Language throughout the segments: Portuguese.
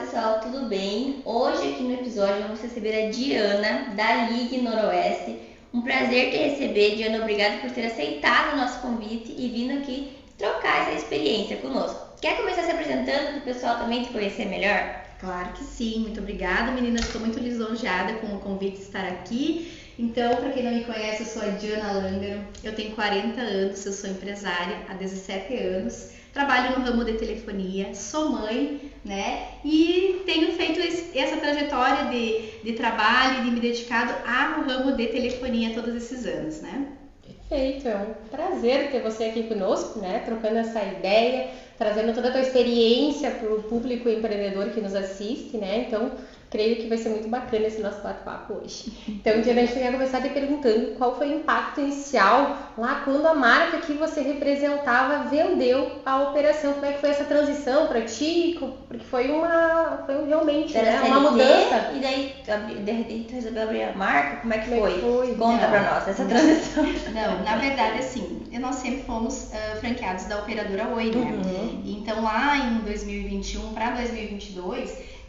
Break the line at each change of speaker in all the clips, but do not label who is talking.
pessoal, tudo bem? Hoje aqui no episódio vamos receber a Diana, da Ligue Noroeste. Um prazer te receber, Diana. Obrigada por ter aceitado o nosso convite e vindo aqui trocar essa experiência conosco. Quer começar se apresentando para o pessoal também te conhecer melhor?
Claro que sim, muito obrigada, meninas. Estou muito lisonjeada com o convite de estar aqui. Então, para quem não me conhece, eu sou a Diana Langaro, eu tenho 40 anos, eu sou empresária há 17 anos, trabalho no ramo de telefonia, sou mãe, né? E tenho feito essa trajetória de trabalho e de me dedicado ao ramo de telefonia todos esses anos, né?
Perfeito, é um prazer ter você aqui conosco, né? Trocando essa ideia, trazendo toda a tua experiência para o público empreendedor que nos assiste, né? Então, creio que vai ser muito bacana esse nosso bate-papo hoje. Então, Diana, a gente vai começar te perguntando qual foi o impacto inicial lá quando a marca que você representava vendeu a operação. Como é que foi essa transição para ti? Porque foi realmente uma mudança.
E daí tu resolveu abrir a marca? Como é que foi? Conta para nós essa transição.
Não, na verdade, assim, nós sempre fomos franqueados da operadora Oi, né? Então, lá em 2021 para 2022,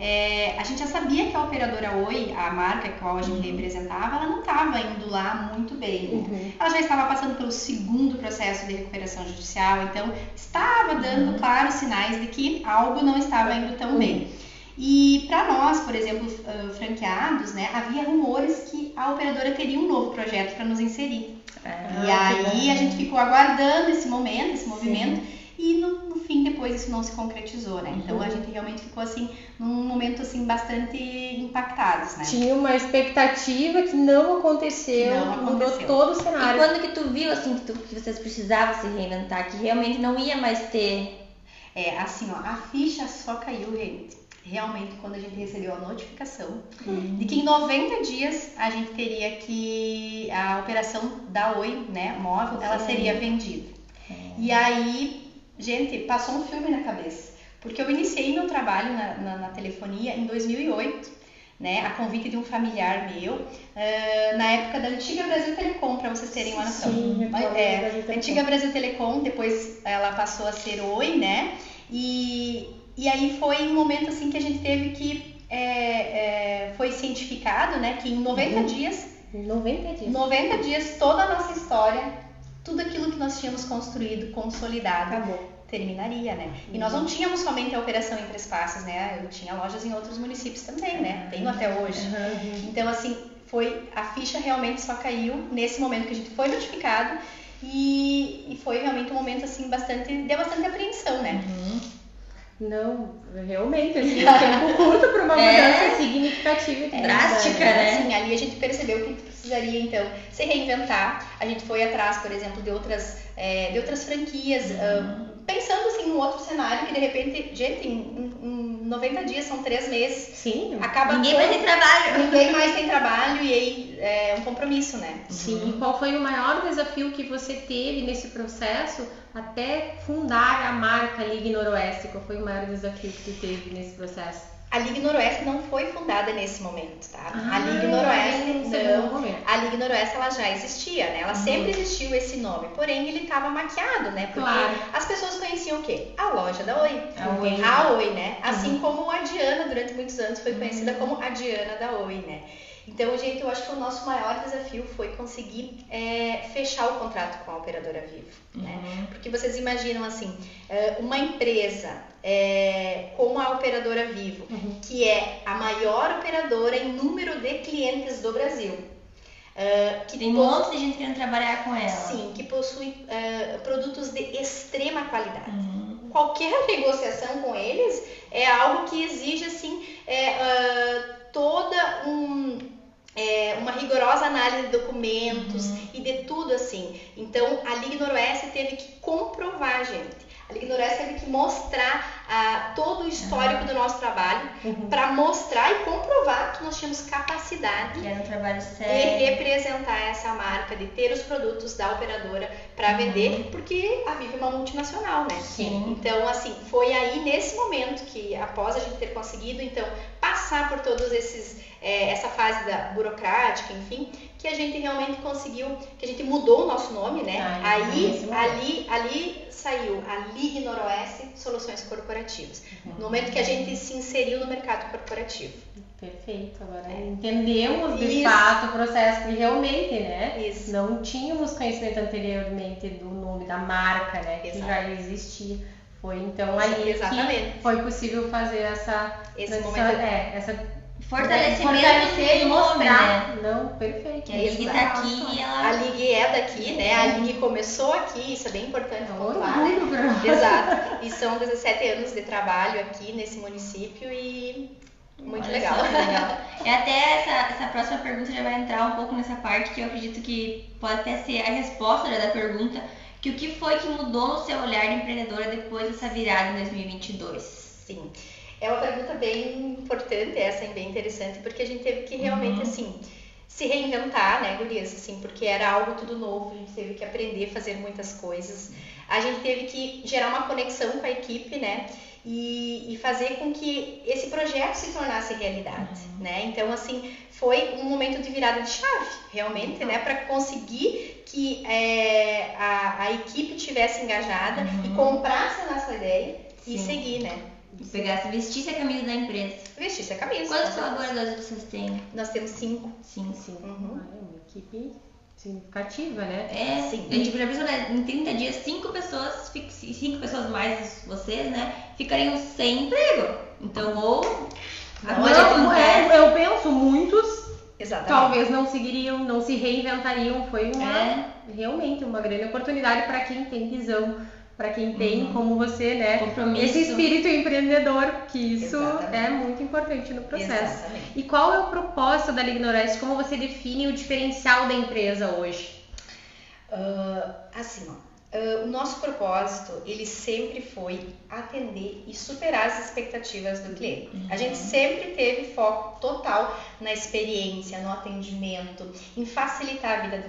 a gente já sabia que a operadora Oi, a marca que a gente representava, ela não estava indo lá muito bem. Né? Ela já estava passando pelo segundo processo de recuperação judicial, então estava dando claros sinais de que algo não estava indo tão bem. E para nós, por exemplo, franqueados, né, havia rumores que a operadora teria um novo projeto para nos inserir. E aí a gente ficou aguardando esse momento, esse movimento. Sim. E no fim, depois isso não se concretizou, né? Então a gente realmente ficou assim, num momento assim, bastante impactados, né?
Tinha uma expectativa que não aconteceu, mudou todo o cenário.
E quando que tu viu assim que vocês precisavam se reinventar, que realmente não ia mais ter?
Assim, ó, a ficha só caiu, gente. Realmente, quando a gente recebeu a notificação de que em 90 dias a gente teria que a operação da Oi, né, móvel, ela seria vendida. E aí, gente, passou um filme na cabeça, porque eu iniciei meu trabalho na telefonia em 2008, né, a convite de um familiar meu, na época da antiga Brasil Telecom, para vocês terem uma noção. Antiga Brasil Telecom, depois ela passou a ser Oi, né, e aí foi um momento assim que a gente teve que, foi cientificado, né, que em 90 dias, toda a nossa história, tudo aquilo que nós tínhamos construído, consolidado, terminaria, né? E nós não tínhamos somente a operação Entre Espaços, né? Eu tinha lojas em outros municípios também, né? Tenho até hoje. Então, assim, a ficha realmente só caiu nesse momento que a gente foi notificado e foi realmente um momento, assim, deu bastante apreensão, né?
Não, realmente, assim, tempo curto para uma mudança significativa e
drástica, né?
Assim, ali a gente percebeu que precisaria, então, se reinventar. A gente foi atrás, por exemplo, de outras franquias, pensando, assim, num outro cenário que, de repente, gente, em 90 dias, são 3 meses.
Sim.
Ninguém mais tem trabalho.
Ninguém mais tem trabalho e aí é um compromisso, né?
Sim. E qual foi o maior desafio que você teve nesse processo até fundar a marca Ligue Noroeste? Qual foi o maior desafio que tu teve nesse processo?
A Ligue Noroeste não foi fundada nesse momento, tá? A Ligue Noroeste a Ligue Noroeste ela já existia, né? Ela sempre existiu esse nome, porém ele estava maquiado, né? Porque as pessoas conheciam o quê? A loja da Oi. A Oi, né? Assim como a Diana, durante muitos anos, foi conhecida como a Diana da Oi, né? Então, gente, eu acho que o nosso maior desafio foi conseguir fechar o contrato com a operadora Vivo, né? Porque vocês imaginam assim, uma empresa como a operadora Vivo, que é a maior operadora em número de clientes do Brasil.
Que tem um monte de gente querendo trabalhar com ela.
Sim, que possui produtos de extrema qualidade. Qualquer negociação com eles é algo que exige assim, toda uma rigorosa análise de documentos e de tudo assim. Então, a Ligue Noroeste teve que comprovar, gente. A Ligue Noroeste teve que mostrar todo o histórico do nosso trabalho para mostrar e comprovar que nós tínhamos capacidade
de
representar essa marca, de ter os produtos da operadora para vender, porque a Vivo é uma multinacional, né?
Sim.
Então, assim, foi aí nesse momento que, após a gente ter conseguido, então, passar passar por todos esses essa fase da burocrática, enfim, que a gente realmente conseguiu, que a gente mudou o nosso nome, né? Ali saiu a Ligue Noroeste Soluções Corporativas. No momento que a gente se inseriu no mercado corporativo.
Perfeito, agora entendemos de fato o processo que realmente, né?
Isso.
Não tínhamos conhecimento anteriormente do nome da marca, né?
Exato.
Que já existia. Foi então ali que foi possível fazer
esse momento,
essa
fortalecer
e mostrar.
Né?
Não, perfeito.
A Ligue tá aqui e ela...
A Ligue é daqui, né? A Ligue começou aqui, isso é bem importante pontuar, né?
Orgulho,
Exato. E são 17 anos de trabalho aqui nesse município e muito legal.
Até essa próxima pergunta já vai entrar um pouco nessa parte que eu acredito que pode até ser a resposta da pergunta, que o que foi que mudou no seu olhar de empreendedora depois dessa virada em 2022?
Sim. É uma pergunta bem importante, essa é bem interessante, porque a gente teve que realmente, assim, se reinventar, né, gurias, assim, porque era algo tudo novo, a gente teve que aprender a fazer muitas coisas. A gente teve que gerar uma conexão com a equipe, né, e fazer com que esse projeto se tornasse realidade, né. Então, assim, foi um momento de virada de chave, realmente, né, para conseguir que a equipe tivesse engajada e comprasse a nossa ideia e seguir, né.
Vestisse a camisa da empresa.
Vestisse a camisa.
Quantos colaboradores vocês têm?
Nós temos 5.
5.
É uma equipe significativa, né?
Sim. A gente já pensou, né? Em 30 dias, 5 pessoas mais vocês, né? Ficariam sem emprego. Então,
eu penso, muitos
Exatamente.
Talvez não seguiriam, não se reinventariam. Foi realmente uma grande oportunidade para quem tem visão, para quem tem, como você, né,
compromisso.
Esse espírito empreendedor, que isso é muito importante no processo.
Exatamente.
E qual é o propósito da Ligue Noroeste? Como você define o diferencial da empresa hoje?
O nosso propósito, ele sempre foi atender e superar as expectativas do cliente. A gente sempre teve foco total na experiência, no atendimento, em facilitar a vida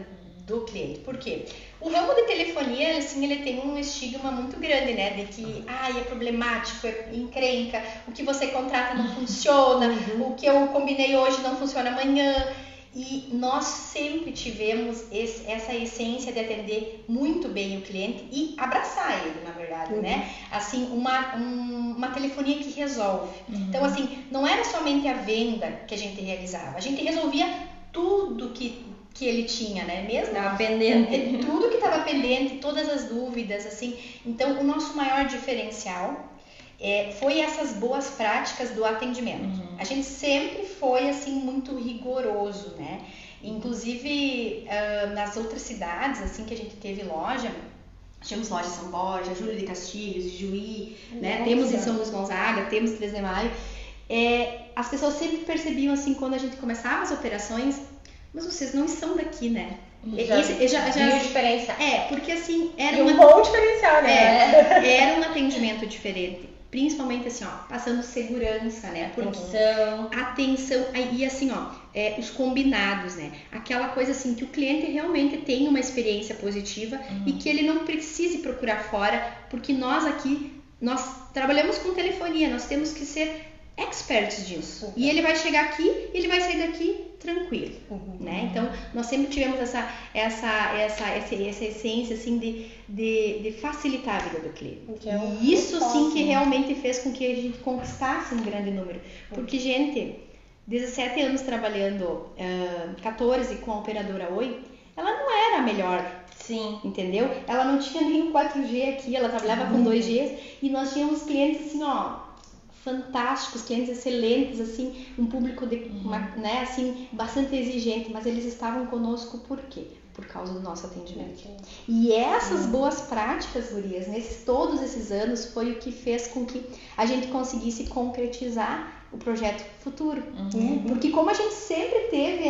do cliente. Por quê? O ramo de telefonia, assim, ele tem um estigma muito grande, né? De que, é problemático, é encrenca, o que você contrata não funciona, o que eu combinei hoje não funciona amanhã. E nós sempre tivemos essa essência de atender muito bem o cliente e abraçar ele, na verdade, né? Assim, uma telefonia que resolve. Então, assim, não era somente a venda que a gente realizava, a gente resolvia tudo que ele tinha, né? Mesmo
estava pendente.
Tudo que estava pendente, todas as dúvidas, assim. Então, o nosso maior diferencial foi essas boas práticas do atendimento. A gente sempre foi, assim, muito rigoroso, né? Inclusive, nas outras cidades, assim, que a gente teve loja, tínhamos loja em São Borja, Júlio de Castilhos, Juí, né? Temos em São Luís Gonzaga, temos 3 de Maio. As pessoas sempre percebiam, assim, quando a gente começava as operações, mas vocês não são daqui, né?
Já diferencial.
Porque assim, era
um bom diferencial, né?
Era um atendimento diferente. Principalmente assim, passando segurança, né? Atenção. E assim, os combinados, né? Aquela coisa assim, que o cliente realmente tem uma experiência positiva e que ele não precise procurar fora, porque nós trabalhamos com telefonia, nós temos que ser experts disso. E ele vai chegar aqui e ele vai sair daqui tranquilo, né? Então, nós sempre tivemos essa essência, assim, de facilitar a vida do cliente. E isso, sim, que realmente fez com que a gente conquistasse um grande número. Porque, gente, 17 anos trabalhando, 14 com a operadora Oi, ela não era a melhor.
Sim.
Entendeu? Ela não tinha nem o 4G aqui, ela trabalhava com 2Gs e nós tínhamos clientes assim, fantásticos, clientes excelentes, assim, um público né, assim, bastante exigente, mas eles estavam conosco por quê? Por causa do nosso atendimento. E essas boas práticas, gurias, todos esses anos, foi o que fez com que a gente conseguisse concretizar o projeto futuro. Porque como a gente sempre teve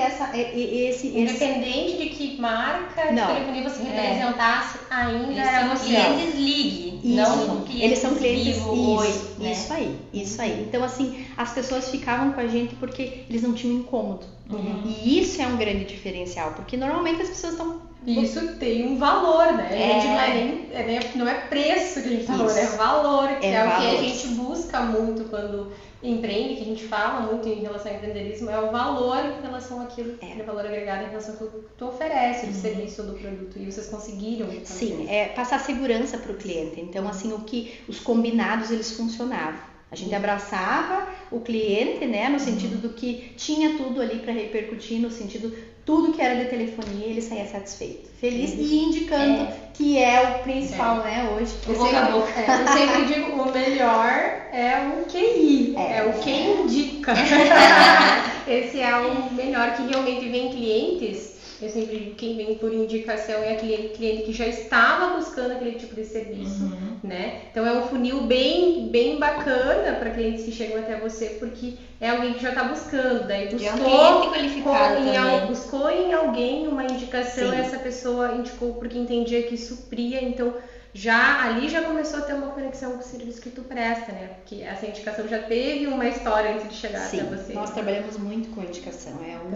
independente de que marca de telefonia você representasse, ainda era você.
Clientes Ligue, não clientes
eles são clientes
Vivo, Oi, né?
Isso aí. Então, assim, as pessoas ficavam com a gente porque eles não tinham incômodo. E isso é um grande diferencial, porque normalmente as pessoas estão
Isso tem um valor, né? A gente não é preço que a gente tá falando, é valor, que é o que a gente busca muito quando empreende, que a gente fala muito em relação ao empreendedorismo, é o valor em relação àquilo, o valor agregado em relação àquilo que tu oferece, do serviço ou do produto, e vocês conseguiram fazer.
Sim, passar segurança para o cliente. Então, assim, os combinados, eles funcionavam. A gente abraçava o cliente, né, no sentido do que tinha tudo ali para repercutir, no sentido tudo que era de telefonia, ele saía satisfeito, feliz e indicando que é o principal, né, hoje.
Eu sempre digo, o melhor é o QI, é o que indica. Esse é o melhor, que realmente vem clientes. Eu sempre digo, quem vem por indicação é aquele cliente que já estava buscando aquele tipo de serviço, né? Então é um funil bem bacana para clientes que chegam até você, porque é alguém que já está buscando, daí buscou em alguém uma indicação, essa pessoa indicou porque entendia que supria, então ali já começou a ter uma conexão com o serviço que tu presta, né? Porque essa indicação já teve uma história antes de chegar até você.
Nós trabalhamos muito com indicação,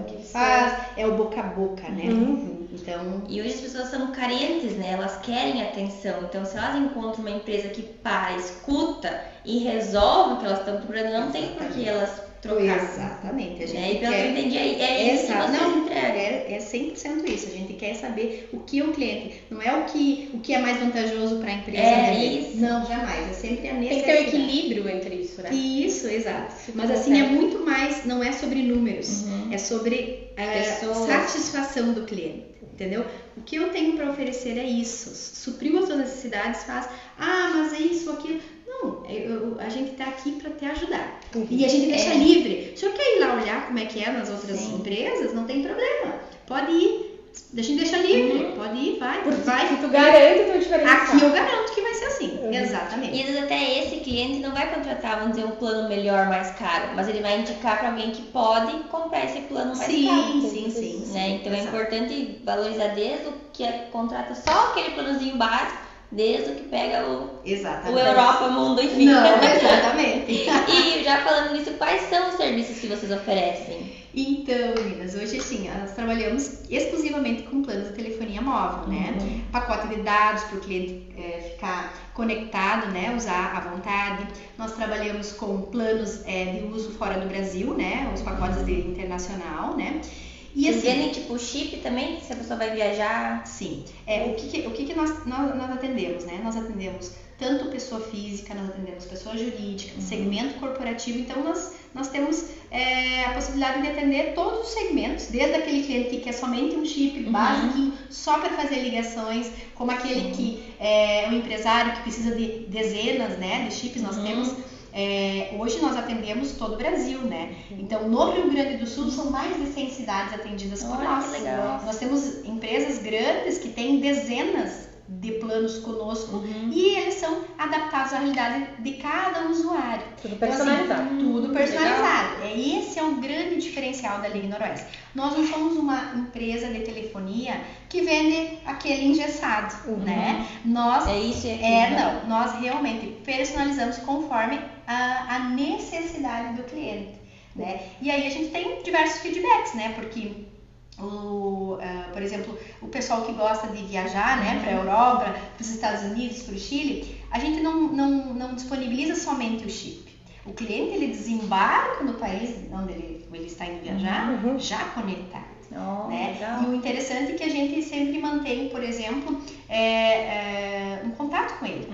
que faz, é o boca a boca, né? Então...
E hoje as pessoas são carentes, né? Elas querem atenção, então se elas encontram uma empresa que escuta e resolve o que elas estão procurando, não tem por que elas trocar.
Exatamente. A gente
e pelo que eu entendi, é isso que vocês entregam.
É 100% isso. A gente quer saber o que o cliente, não é o que é mais vantajoso para a empresa.
Isso.
Não, jamais. É sempre a necessidade.
Tem que ter um equilíbrio entre isso, né?
Isso, exato. Mas assim, é muito mais, não é sobre números, é sobre satisfação do cliente. Entendeu? O que eu tenho para oferecer é isso. Supriu as suas necessidades, mas é isso, aquilo. Não, a gente está aqui para te ajudar. E a gente deixa livre. O senhor quer ir lá olhar como é que é nas outras empresas? Não tem problema. Pode ir. A gente deixa livre. Pode ir, vai.
Que tu garante o teu diferencial.
Aqui eu garanto que vai ser assim. Exatamente.
E às vezes até esse cliente não vai contratar, vamos dizer, um plano melhor, mais caro, mas ele vai indicar para alguém que pode comprar esse plano mais caro.
Sim.
Né? Então é importante valorizar desde o que contrata só aquele planozinho básico, desde o que pega o Europa, Mundo, enfim.
Não, exatamente.
E já falando nisso, quais são os serviços que vocês oferecem?
Então, meninas, hoje assim, nós trabalhamos exclusivamente com planos de telefonia móvel, né? Pacote de dados para o cliente ficar conectado, né? Usar à vontade. Nós trabalhamos com planos de uso fora do Brasil, né? Os pacotes de internacional, né?
E assim, vendem tipo chip também, se a pessoa vai viajar?
Sim. O que nós atendemos, né? Nós atendemos tanto pessoa física, nós atendemos pessoa jurídica, segmento corporativo, então nós temos a possibilidade de atender todos os segmentos, desde aquele cliente que quer somente um chip básico, só para fazer ligações, como aquele que é um empresário que precisa de dezenas, né, de chips, nós temos... hoje nós atendemos todo o Brasil, né? Então, no Rio Grande do Sul, são mais de 100 cidades atendidas por nós.
Que legal.
Nós temos empresas grandes que têm dezenas de planos conosco e eles são adaptados à realidade de cada usuário.
Tudo personalizado.
Então, assim, tudo personalizado. Esse é um grande diferencial da Ligue Noroeste. Nós não somos uma empresa de telefonia que vende aquele engessado, né? Nós, não. Nós realmente personalizamos conforme a necessidade do cliente, né? E aí a gente tem diversos feedbacks, né? Porque por exemplo, o pessoal que gosta de viajar, né, para a Europa, para os Estados Unidos, para o Chile, a gente não disponibiliza somente o chip. O cliente, ele desembarca no país onde ele está indo viajar, já conectado. Né? E o interessante é que a gente sempre mantém, por exemplo, um contato com ele.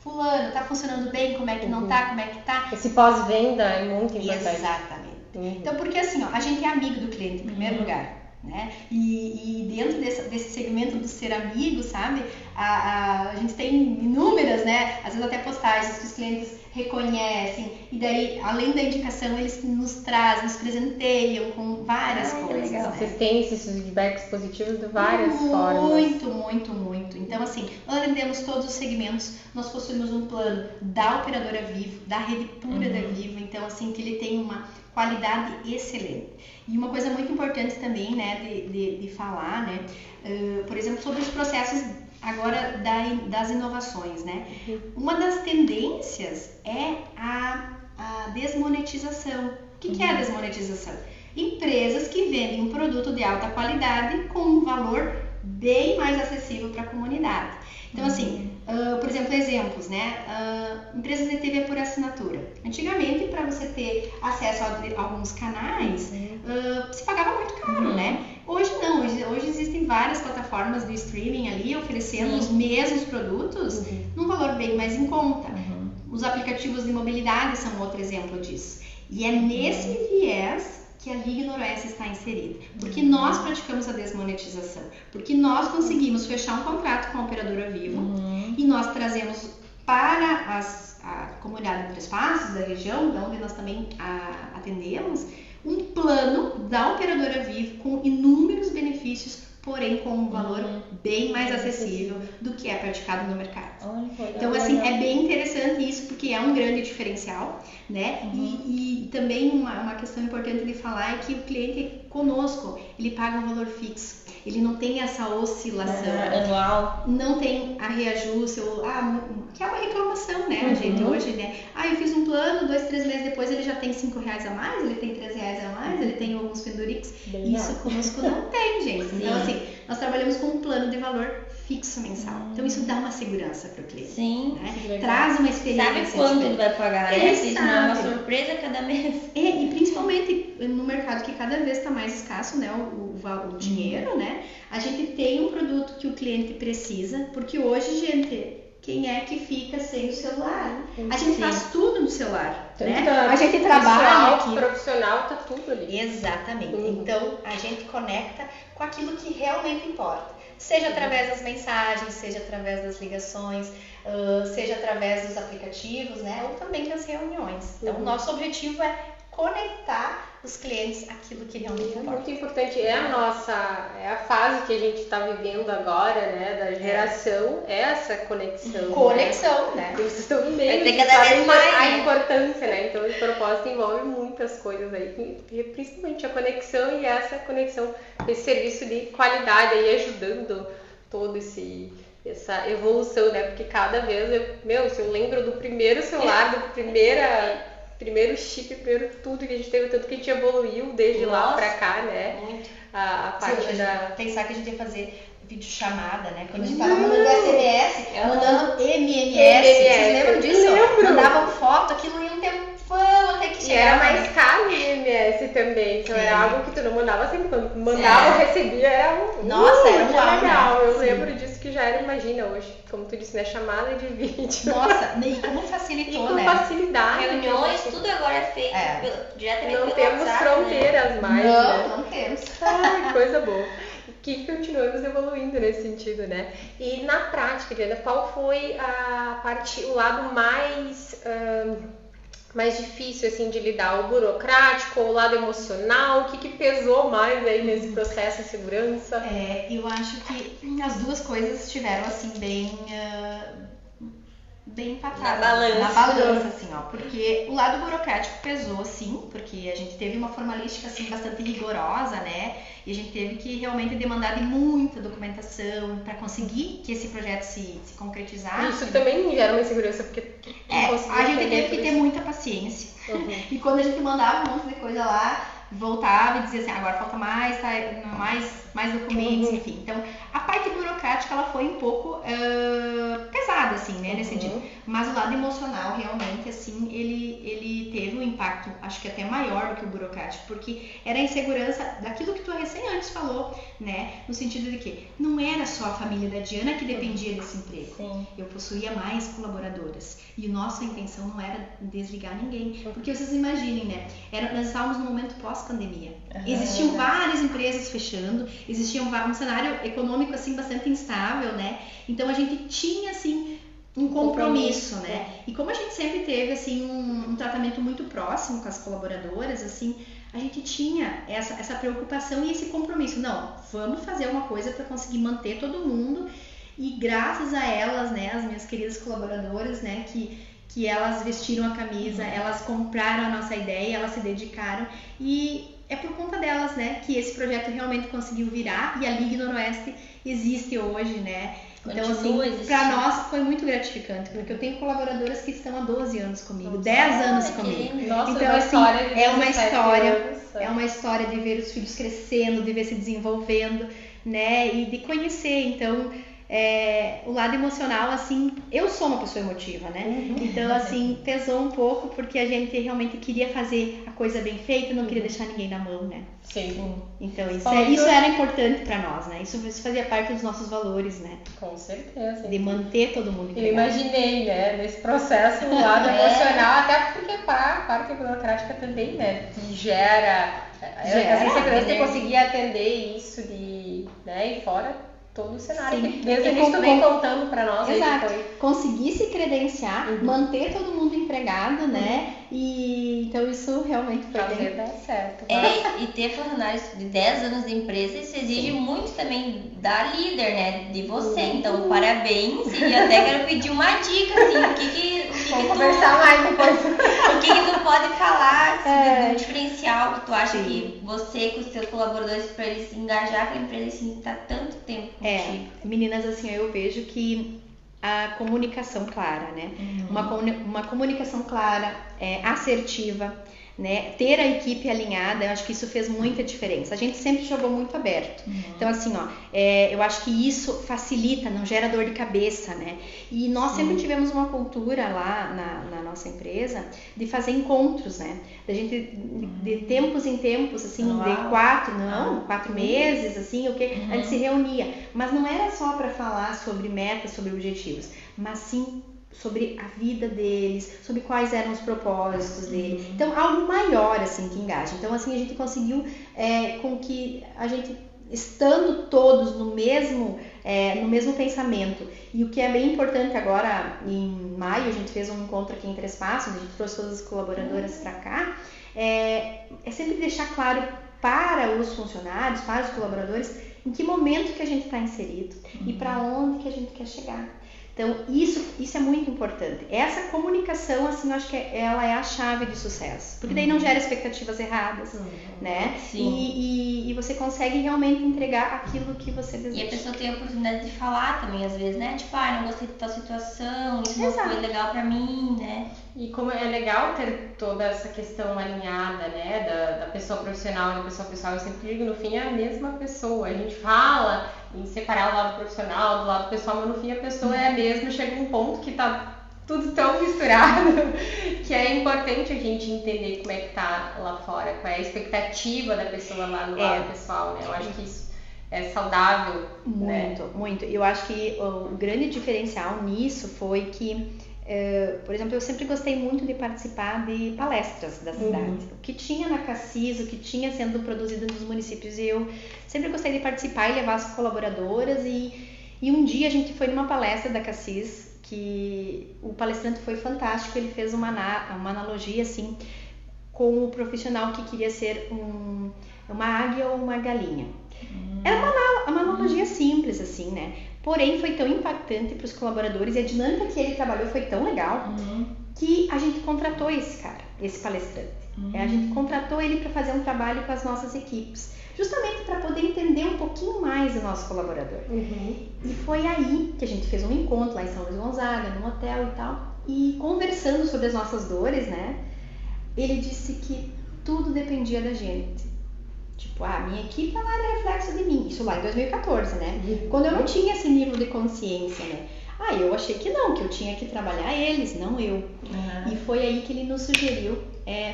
Fulano, tá funcionando bem? Como é que não tá? Como é que tá?
Esse pós-venda é muito importante.
Exatamente. Então, porque assim, a gente é amigo do cliente em primeiro lugar, né? E dentro desse segmento do ser amigo, sabe? A gente tem inúmeras, né? Às vezes até postagens que os clientes reconhecem, e daí, além da indicação, eles nos trazem, nos presenteiam com várias coisas.
Legal. Né? Vocês têm esses feedbacks positivos de várias formas.
Muito. Então, assim, nós atendemos todos os segmentos, nós possuímos um plano da operadora Vivo, da rede pura da Vivo, então, assim, que ele tem uma qualidade excelente. E uma coisa muito importante também, né, de falar, né, por exemplo, sobre os processos agora das inovações, né? Uma das tendências é a desmonetização. O que é a desmonetização? Empresas que vendem um produto de alta qualidade com um valor bem mais acessível para a comunidade. Então, assim, por exemplo, exemplos, né? Empresas de TV por assinatura. Antigamente, para você ter acesso a alguns canais, se pagava muito caro, né? Hoje não, hoje existem várias plataformas de streaming ali oferecendo os mesmos produtos num valor bem mais em conta. Os aplicativos de mobilidade são outro exemplo disso. E é nesse viés que a Ligue Noroeste está inserida. Porque nós praticamos a desmonetização. Porque nós conseguimos fechar um contrato com a operadora Vivo e nós trazemos para a comunidade de Três Passos, da região, de onde nós também atendemos, um plano da operadora Vivo com inúmeros benefícios, porém com um valor bem mais acessível do que é praticado no mercado. Então, assim, é bem interessante isso, porque é um grande diferencial, né? E também uma questão importante de falar é que o cliente conosco, ele paga um valor fixo. Ele não tem essa oscilação
anual,
não tem a reajuste, que é uma reclamação, né, gente, hoje, né? Eu fiz um plano, 2, 3 meses depois ele já tem R$5 a mais, ele tem R$3 a mais, ele tem alguns pendurix. Isso conosco não tem, gente. Então, assim, nós trabalhamos com um plano de valor fixo mensal. Então, isso dá uma segurança para o cliente.
Sim.
Né? Traz uma experiência.
Sabe quanto ele vai pagar, né? Isso não é uma surpresa cada mês.
E principalmente no mercado que cada vez está mais escasso, né, o dinheiro, né? A gente tem um produto que o cliente precisa, porque hoje, gente, quem é que fica sem o celular? A gente faz tudo no celular, né? A gente trabalha aqui.
Profissional, tá tudo ali.
Exatamente. Então, a gente conecta com aquilo que realmente importa. Seja através das mensagens, seja através das ligações, seja através dos aplicativos, né? Ou também das reuniões. Então, o nosso objetivo é conectar os clientes àquilo que realmente importa.
Muito importante, é a fase que a gente está vivendo agora, né, da geração, é essa conexão.
Conexão, né?
Vocês estão meio
tem cada vez mais,
a importância, né? Então, o propósito envolve muitas coisas aí, principalmente a conexão e essa conexão, esse serviço de qualidade aí ajudando todo essa evolução, né? Porque cada vez, se eu lembro do primeiro celular, do primeiro chip, primeiro tudo que a gente teve, tanto que a gente evoluiu desde lá pra cá, né?
Muito.
A parte
pensar que a gente ia fazer videochamada, né? Quando a gente tava mandando SMS, mandando MMS. Vocês lembram disso?
Lembro.
Mandavam foto, aquilo ia um tempão até que chegava.
E era mais caro o MMS também, então era algo que tu não mandava sempre, quando mandava ou recebia, era legal. Eu lembro disso que já era, imagina hoje, como tu disse, né? Chamada de vídeo.
Nossa, e como facilitou,
né? E com facilidade.
Reuniões, tudo agora é feito diretamente pelo WhatsApp.
Não temos fronteiras mais, né?
Não temos.
Ai, coisa boa. Que continuamos evoluindo nesse sentido, né? E na prática, Diana, qual foi o lado mais difícil, assim, de lidar? O burocrático, o lado emocional? O que pesou mais aí nesse processo de segurança?
Eu acho que as duas coisas estiveram, assim, bem empatadas. Na balança, assim, ó. Porque o lado burocrático pesou, sim, porque a gente teve uma formalística, assim, bastante rigorosa, né? E a gente teve que realmente demandar de muita documentação para conseguir que esse projeto se concretizasse.
Isso também gera uma insegurança, porque
a gente teve que ter muita paciência. E quando a gente mandava um monte de coisa lá, voltava e dizia assim, agora falta mais, tá, mais documentos, enfim. Então, a parte burocrática, ela foi um pouco pesada, assim, né, nesse sentido. Mas o lado emocional, realmente, assim, ele teve um impacto, acho que até maior do que o burocrático, porque era a insegurança daquilo que tu recém antes falou, né, no sentido de que não era só a família da Diana que dependia desse emprego.
Sim.
Eu possuía mais colaboradoras. E nossa intenção não era desligar ninguém. Porque vocês imaginem, né, nós estávamos num momento pós-pandemia. Existiam várias empresas fechando, existia um cenário econômico assim bastante instável, né? Então a gente tinha assim um compromisso, né? E como a gente sempre teve assim um tratamento muito próximo com as colaboradoras, assim, a gente tinha essa preocupação e esse compromisso. Não, vamos fazer uma coisa para conseguir manter todo mundo. E graças a elas, né, as minhas queridas colaboradoras, né, que elas vestiram a camisa, elas compraram a nossa ideia, elas se dedicaram e é por conta delas, né, que esse projeto realmente conseguiu virar e a Ligue Noroeste existe hoje, né. Então, assim, para nós foi muito gratificante, porque eu tenho colaboradoras que estão há 12 anos comigo, 10 anos comigo.
Nossa,
então, assim, é uma história de ver os filhos crescendo, de ver se desenvolvendo. né? E de conhecer, então... o lado emocional, assim, eu sou uma pessoa emotiva, né? Então, assim, pesou um pouco porque a gente realmente queria fazer a coisa bem feita, não queria deixar ninguém na mão, né?
Sim.
Então, isso era importante pra nós, né? Isso fazia parte dos nossos valores, né?
Com certeza.
De manter todo mundo
Eu
empregado.
imaginei, né, nesse processo, o lado emocional, até porque a parte burocrática também, né, que gera essa insegurança de conseguir atender isso né, e fora todo o cenário que desde o início tu vem contando para nós.
Exato.
Aí
conseguir se credenciar, manter todo mundo empregado, né? E então isso realmente foi
fazer dar certo.
E ter funcionários de 10 anos de empresa, isso exige muito também da líder, né? De você. Então, parabéns. E até quero pedir uma dica, assim,
Vamos conversar mais depois.
O que tu pode falar do diferencial que tu acha que você com os seus colaboradores, para eles se engajar com a empresa assim, tá tanto tempo contigo?
Meninas, assim, eu vejo que a comunicação clara, né? Uma comunicação clara, assertiva, né? Ter a equipe alinhada, eu acho que isso fez muita diferença. A gente sempre jogou muito aberto. Então, assim, eu acho que isso facilita, não gera dor de cabeça, né? E nós sempre tivemos uma cultura lá na nossa empresa de fazer encontros, né? Da gente, de tempos em tempos, assim, de 4 meses, assim, a gente se reunia. Mas não era só para falar sobre metas, sobre objetivos, mas sim sobre a vida deles, sobre quais eram os propósitos deles. Então, algo maior, assim, que engaja. Então, assim, a gente conseguiu com que a gente, estando todos no mesmo pensamento. E o que é bem importante agora, em maio, a gente fez um encontro aqui em Três Passos, a gente trouxe todas as colaboradoras para cá, é sempre deixar claro para os funcionários, para os colaboradores, em que momento que a gente está inserido e para onde que a gente quer chegar. Então, isso é muito importante. Essa comunicação, assim, eu acho que ela é a chave de sucesso. Porque daí não gera expectativas erradas, né?
Sim.
E você consegue realmente entregar aquilo que você deseja.
E a pessoa tem a oportunidade de falar também, às vezes, né? Tipo, não gostei de tal situação, isso não foi legal pra mim, né?
E como é legal ter toda essa questão alinhada, né? Da pessoa profissional e da pessoa pessoal, eu sempre digo, no fim é a mesma pessoa. A gente fala em separar o lado profissional do lado pessoal, mas no fim a pessoa é a mesma, chega um ponto que tá tudo tão misturado que é importante a gente entender como é que tá lá fora, qual é a expectativa da pessoa lá no lado pessoal, né? Eu acho que isso é saudável.
Muito. Eu acho que o grande diferencial nisso foi que, por exemplo, eu sempre gostei muito de participar de palestras da cidade. O que tinha na Cassis, o que tinha sendo produzido nos municípios, eu sempre gostei de participar e levar as colaboradoras. E um dia a gente foi numa palestra da Cassis, que o palestrante foi fantástico, ele fez uma analogia, assim, com o profissional que queria ser uma águia ou uma galinha. Era uma analogia simples, assim, né? Porém, foi tão impactante para os colaboradores e a dinâmica que ele trabalhou foi tão legal que a gente contratou esse cara, esse palestrante. A gente contratou ele para fazer um trabalho com as nossas equipes, justamente para poder entender um pouquinho mais o nosso colaborador. E foi aí que a gente fez um encontro lá em São Luís Gonzaga, num hotel e tal, e conversando sobre as nossas dores, né? Ele disse que tudo dependia da gente. Tipo, minha equipe ela era reflexo de mim. Isso lá em 2014, né? Quando eu não tinha esse nível de consciência, né? Eu achei que não, que eu tinha que trabalhar eles, não eu. E foi aí que ele nos sugeriu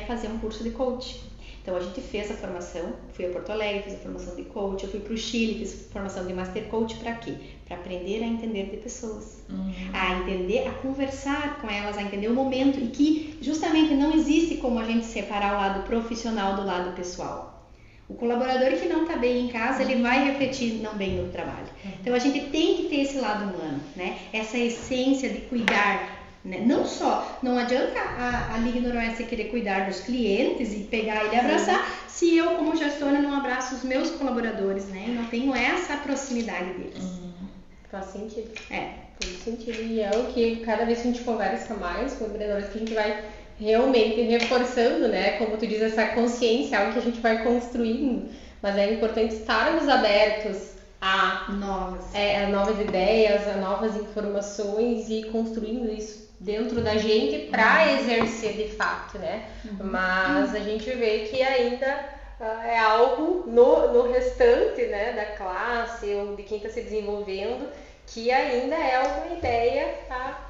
fazer um curso de coach. Então a gente fez a formação, fui a Porto Alegre, fiz a formação de coach, eu fui pro Chile, fiz a formação de Master Coach para quê? Para aprender a entender de pessoas, a entender, a conversar com elas, a entender o momento e que justamente não existe como a gente separar o lado profissional do lado pessoal. O colaborador que não está bem em casa, ele vai refletir não bem no trabalho. Então a gente tem que ter esse lado humano, né? Essa essência de cuidar. Né? Não adianta a Ligue Noroeste querer cuidar dos clientes e pegar ele e abraçar, se eu como gestora não abraço os meus colaboradores, né? E não tenho essa proximidade deles.
Faz sentido. Faz sentido. E é o que cada vez que a gente conversa mais com empreendedores, que a gente vai realmente reforçando, né? Como tu diz, essa consciência, algo que a gente vai construindo. Mas é importante estarmos abertos a novas ideias, a novas informações e construindo isso dentro da gente para exercer de fato, né? Mas a gente vê que ainda é algo no restante, né, da classe ou de quem está se desenvolvendo, que ainda é uma ideia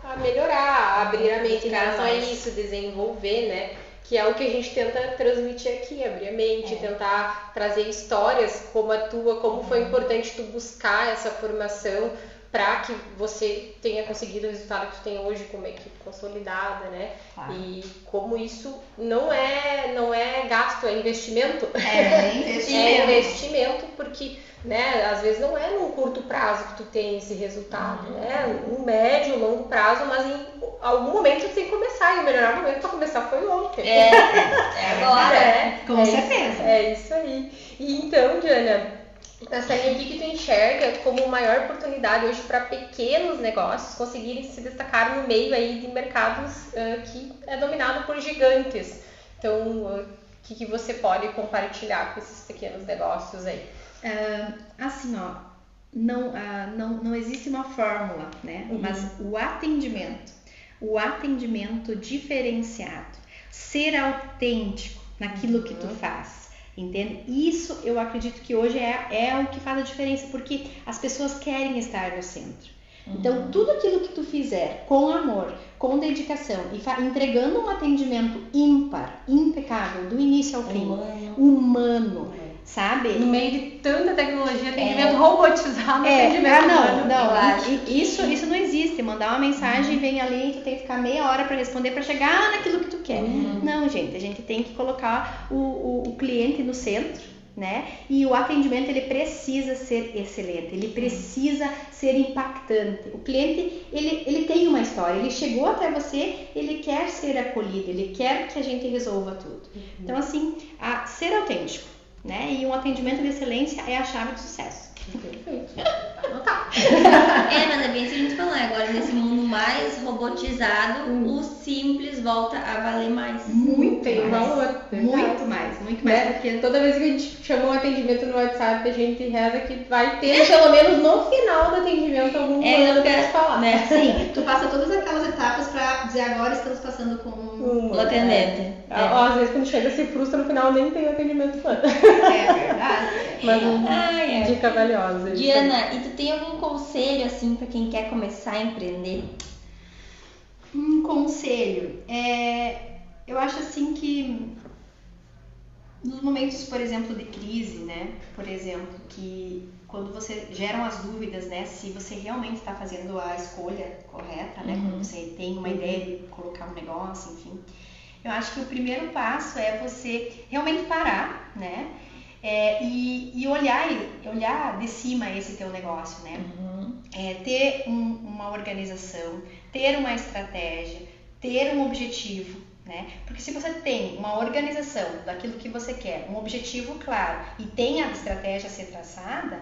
a melhorar, a abrir a mente em relação a isso, desenvolver, né? Que é o que a gente tenta transmitir aqui, abrir a mente, tentar trazer histórias como a tua, como foi importante tu buscar essa formação para que você tenha conseguido o resultado que tu tem hoje com uma equipe consolidada, né? Claro. E como isso não é gasto, é investimento.
É investimento.
É investimento porque, né, às vezes não é no curto prazo que tu tem esse resultado, né? No médio, longo prazo, mas em algum momento tu tem que começar, e o melhor momento para começar foi ontem.
É agora.
Com certeza.
É isso aí. E então, Diana, essa linha aqui que tu enxerga como maior oportunidade hoje para pequenos negócios conseguirem se destacar no meio aí de mercados que é dominado por gigantes. Então, o que você pode compartilhar com esses pequenos negócios aí?
Assim, ó, não existe uma fórmula, né? Mas o atendimento diferenciado, ser autêntico naquilo que tu faz, entende? Isso eu acredito que hoje é o que faz a diferença, porque as pessoas querem estar no centro. Então, tudo aquilo que tu fizer com amor, com dedicação e entregando um atendimento ímpar, impecável, do início ao fim, humano, sabe?
No meio de tanta tecnologia, atendimento robotizado, atendimento humano.
Não, isso não existe. Mandar uma mensagem e vem ali e tu tem que ficar meia hora para responder para chegar naquilo que tu quer. Não, gente, a gente tem que colocar o cliente no centro, né? E o atendimento ele precisa ser excelente, ele precisa ser impactante. O cliente ele tem uma história, ele chegou até você, ele quer ser acolhido, ele quer que a gente resolva tudo. Então assim, ser autêntico, né? E um atendimento de excelência é a chave do sucesso.
Perfeito. Anotar.
Mas é bem isso que a gente falou, agora nesse mundo mais robotizado, o simples volta a valer mais.
Muito mais.
Porque
toda vez que a gente chama um atendimento no WhatsApp, a gente reza que vai ter, pelo menos no final do atendimento, algum plano pra te falar.
Né? Sim, tu passa todas aquelas etapas pra dizer agora estamos passando com
o atendente.
Às vezes quando chega se frustra no final, nem tem o atendimento plano.
É verdade.
Mas dica valiosa.
Diana, e tu tem algum conselho assim para quem quer começar a empreender?
Um conselho, eu acho assim que nos momentos, por exemplo, de crise, né? Por exemplo, que quando você geram as dúvidas, né? Se você realmente está fazendo a escolha correta, né? Quando você tem uma ideia de colocar um negócio, enfim. Eu acho que o primeiro passo é você realmente parar, né? E olhar de cima esse teu negócio, né? Ter uma organização, ter uma estratégia, ter um objetivo, né? Porque se você tem uma organização daquilo que você quer, um objetivo claro e tem a estratégia a ser traçada,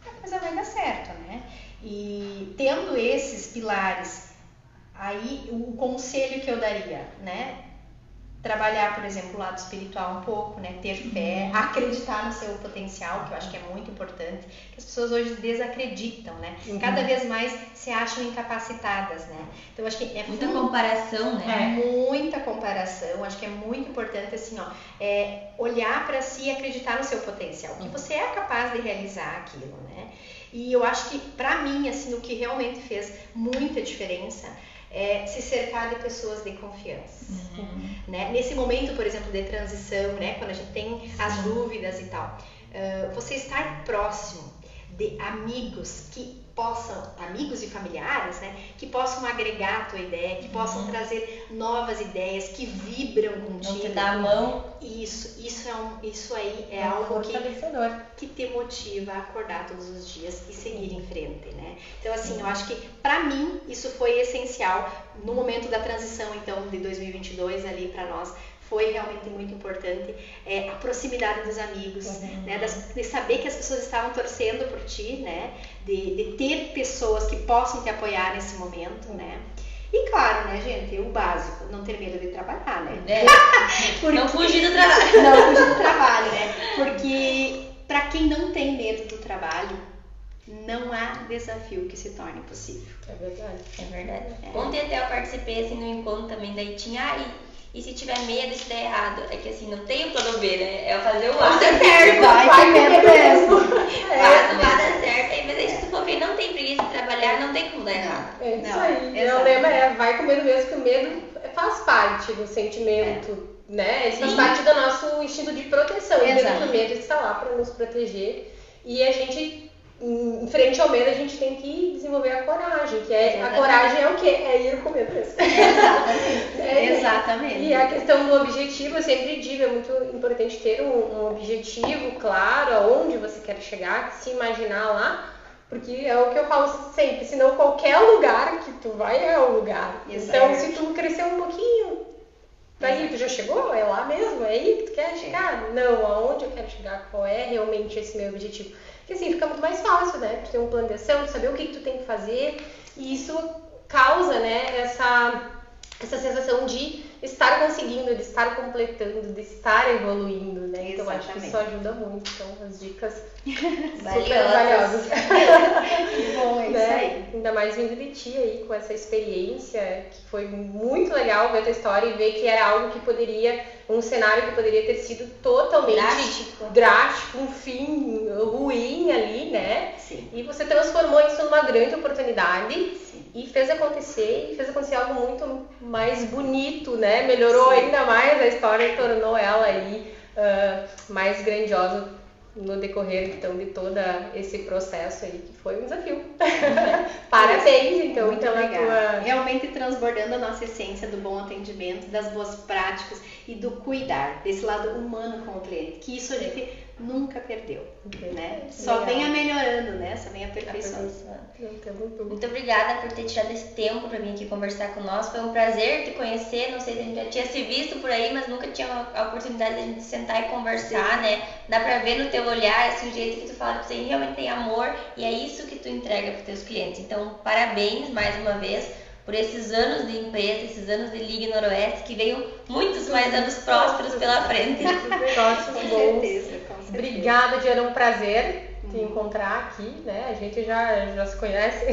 a coisa vai dar certo, né? E tendo esses pilares, aí o conselho que eu daria, né? Trabalhar, por exemplo, o lado espiritual um pouco, né? Ter fé, acreditar no seu potencial, que eu acho que é muito importante, que as pessoas hoje desacreditam, né? Cada vez mais se acham incapacitadas, né? Então, acho que é
muita comparação, né?
Muita comparação, acho que é muito importante, assim, ó, olhar para si e acreditar no seu potencial, que você é capaz de realizar aquilo, né? E eu acho que, para mim, assim, o que realmente fez muita diferença se cercar de pessoas de confiança, né? Nesse momento, por exemplo, de transição, né? Quando a gente tem as dúvidas e tal, você estar próximo de amigos amigos e familiares, né? Que possam agregar a tua ideia, que possam trazer novas ideias, que vibram contigo.
Não te dá a mão.
Isso aí é algo que te motiva a acordar todos os dias e seguir em frente, né? Então, assim, eu acho que pra mim isso foi essencial no momento da transição, então, de 2022 ali pra nós. Foi realmente muito importante a proximidade dos amigos, né? De saber que as pessoas estavam torcendo por ti, né? De ter pessoas que possam te apoiar nesse momento, né? E claro, né, gente, o básico, não ter medo de trabalhar, né?
Não fugir do trabalho.
Não fugir do trabalho, né? Porque para quem não tem medo do trabalho, não há desafio que se torne possível.
É verdade.
Ontem até eu participei assim no encontro também, daí tinha E se tiver medo, se der errado, é que assim, não tem o plano B, né? É fazer o A dar certo.
Vai ter medo mesmo.
Faz o A dar certo, aí, mas aí se tu for ver, não tem preguiça de trabalhar, não tem como dar errado.
É isso
Não,
aí.
exato.
O lema vai com medo mesmo, que o medo faz parte do sentimento, né? Isso faz
Sim.
parte do nosso instinto de proteção.
Exato.
O medo está lá para nos proteger. E a gente, em frente ao medo, a gente tem que desenvolver a coragem, que é a coragem é o quê? É ir com medo mesmo.
Exatamente. Exatamente.
E a questão do objetivo, eu sempre digo, é muito importante ter um objetivo claro, aonde você quer chegar, se imaginar lá. Porque é o que eu falo sempre, senão qualquer lugar que tu vai é o lugar.
Exato.
Então, se tu crescer um pouquinho, daí tu já chegou? É lá mesmo? É aí que tu quer chegar? Não, aonde eu quero chegar? Qual é realmente esse meu objetivo? Porque assim, fica muito mais fácil, né? Tu ter um plano de ação, tu saber o que tu tem que fazer. E isso causa, né, essa sensação de estar conseguindo, de estar completando, de estar evoluindo, né? Então, acho que isso ajuda muito. Então, as dicas super valiosas.
Que bom, é isso aí.
Ainda mais vindo de ti aí com essa experiência, que foi muito legal ver a tua história e ver que era algo que poderia, um cenário que poderia ter sido totalmente drástico, um fim ruim ali, né?
Sim.
E você transformou isso numa grande oportunidade.
Sim.
E fez acontecer algo muito mais bonito, né? Melhorou ainda mais a história e tornou ela aí mais grandiosa no decorrer, então, de todo esse processo aí, que foi um desafio. Parabéns, então,
muito
pela
legal.
tua...
Realmente transbordando a nossa essência do bom atendimento, das boas práticas e do cuidar, desse lado humano com o cliente, que isso a gente nunca perdeu, né? Só venha melhorando, né? Só venha aperfeiçoando.
Muito obrigada por ter tirado esse tempo para vir aqui conversar com nós. Foi um prazer te conhecer. Não sei se a gente já tinha se visto por aí, mas nunca tinha a oportunidade de a gente sentar e conversar, né? Dá pra ver no teu olhar, assim, o jeito que tu fala que você realmente tem amor e é isso que tu entrega para teus clientes. Então, parabéns mais uma vez por esses anos de empresa, esses anos de Ligue Noroeste, que venham muitos mais anos prósperos pela frente.
Negócios
Com
bons.
certeza.
Obrigada, Diana, um prazer te encontrar aqui, né? A gente já se conhece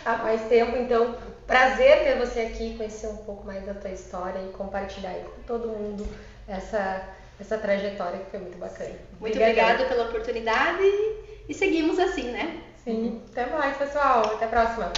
há mais tempo, então prazer ter você aqui, conhecer um pouco mais da tua história e compartilhar aí com todo mundo essa trajetória que foi muito bacana.
Muito obrigada pela oportunidade e seguimos assim, né?
Sim, até mais, pessoal. Até a próxima.